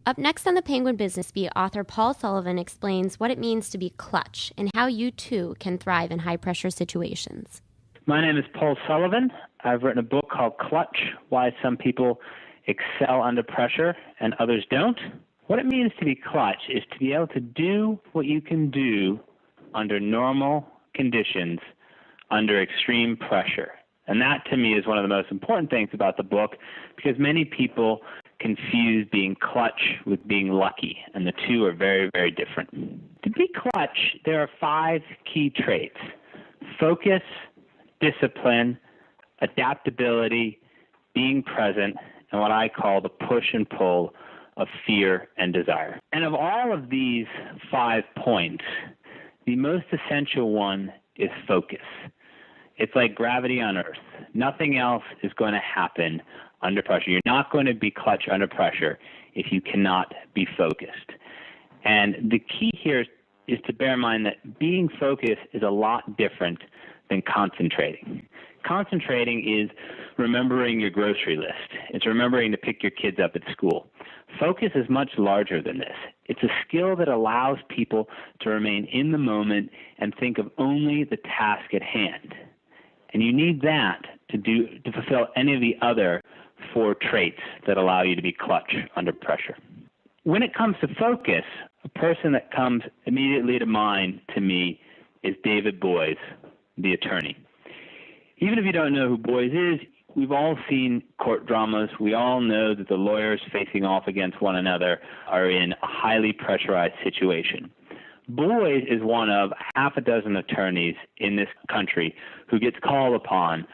Up next on the Penguin Business Beat, author Paul Sullivan explains what it means to be clutch and how you too can thrive in high-pressure situations. My name is Paul Sullivan. I've written a book called Clutch, Why Some People Excel Under Pressure and Others Don't. What it means to be clutch is to be able to do what you can do under normal conditions, under extreme pressure. And that, to me, is one of the most important things about the book, because many people confuse being clutch with being lucky, and the two are very, very different. To be clutch, there are 5 key traits: focus, discipline, adaptability, being present, and what I call the push and pull of fear and desire. And of all of these 5 points, the most essential one is focus. It's like gravity on Earth. Nothing else is going to happen under pressure. You're not going to be clutch under pressure if you cannot be focused. And the key here is to bear in mind that being focused is a lot different than concentrating. Concentrating is remembering your grocery list. It's remembering to pick your kids up at school. Focus is much larger than this. It's a skill that allows people to remain in the moment and think of only the task at hand. And you need that to fulfill any of the other 4 traits that allow you to be clutch under pressure. When it comes to focus, a person that comes immediately to mind to me is David Boies, the attorney. Even if you don't know who Boies is, we've all seen court dramas. We all know that the lawyers facing off against one another are in a highly pressurized situation. Boies is one of half a dozen attorneys in this country who gets called upon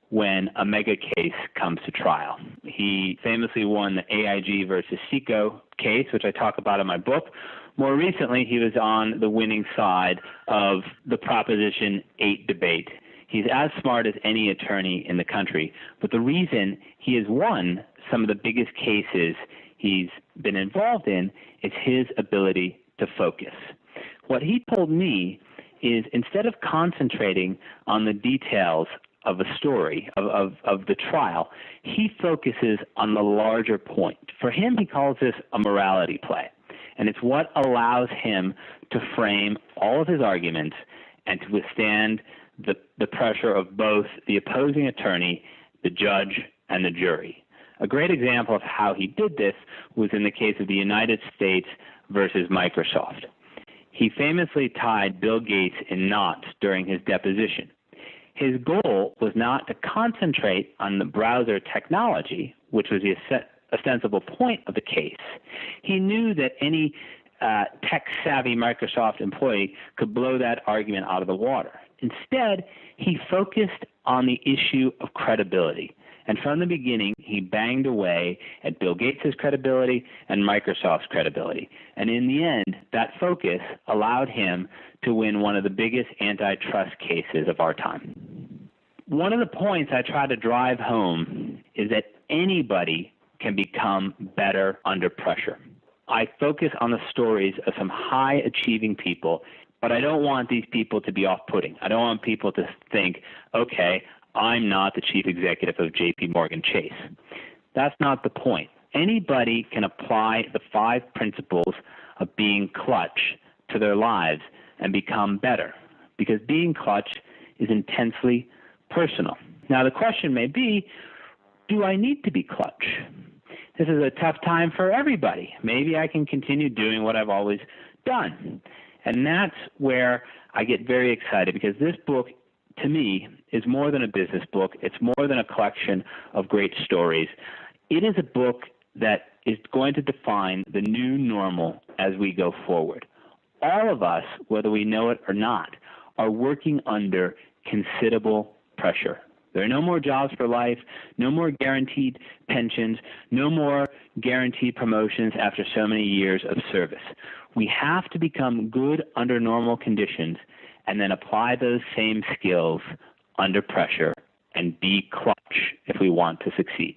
when a mega case comes to trial. He famously won the AIG versus Seco case, which I talk about in my book. More recently, he was on the winning side of the Proposition 8 debate. He's as smart as any attorney in the country, but the reason he has won some of the biggest cases he's been involved in is his ability to focus. What he told me is, instead of concentrating on the details of a story, of the trial, he focuses on the larger point. For him, he calls this a morality play, and it's what allows him to frame all of his arguments and to withstand the pressure of both the opposing attorney, the judge, and the jury. A great example of how he did this was in the case of the United States versus Microsoft. He famously tied Bill Gates in knots during his deposition. His goal was not to concentrate on the browser technology, which was the ostensible point of the case. He knew that any tech-savvy Microsoft employee could blow that argument out of the water. Instead, he focused on the issue of credibility. And from the beginning, he banged away at Bill Gates' credibility and Microsoft's credibility. And in the end, that focus allowed him to win one of the biggest antitrust cases of our time. One of the points I try to drive home is that anybody can become better under pressure. I focus on the stories of some high-achieving people, but I don't want these people to be off-putting. I don't want people to think, okay, I'm not the chief executive of JP Morgan Chase. That's not the point. Anybody can apply the 5 principles of being clutch to their lives and become better, because being clutch is intensely personal. Now, the question may be, do I need to be clutch? This is a tough time for everybody. Maybe I can continue doing what I've always done. And that's where I get very excited, because this book, to me, is more than a business book. It's more than a collection of great stories. It is a book that is going to define the new normal as we go forward. All of us, whether we know it or not, are working under considerable pressure. There are no more jobs for life, no more guaranteed pensions, no more guaranteed promotions after so many years of service. We have to become good under normal conditions and then apply those same skills under pressure and be clutch if we want to succeed.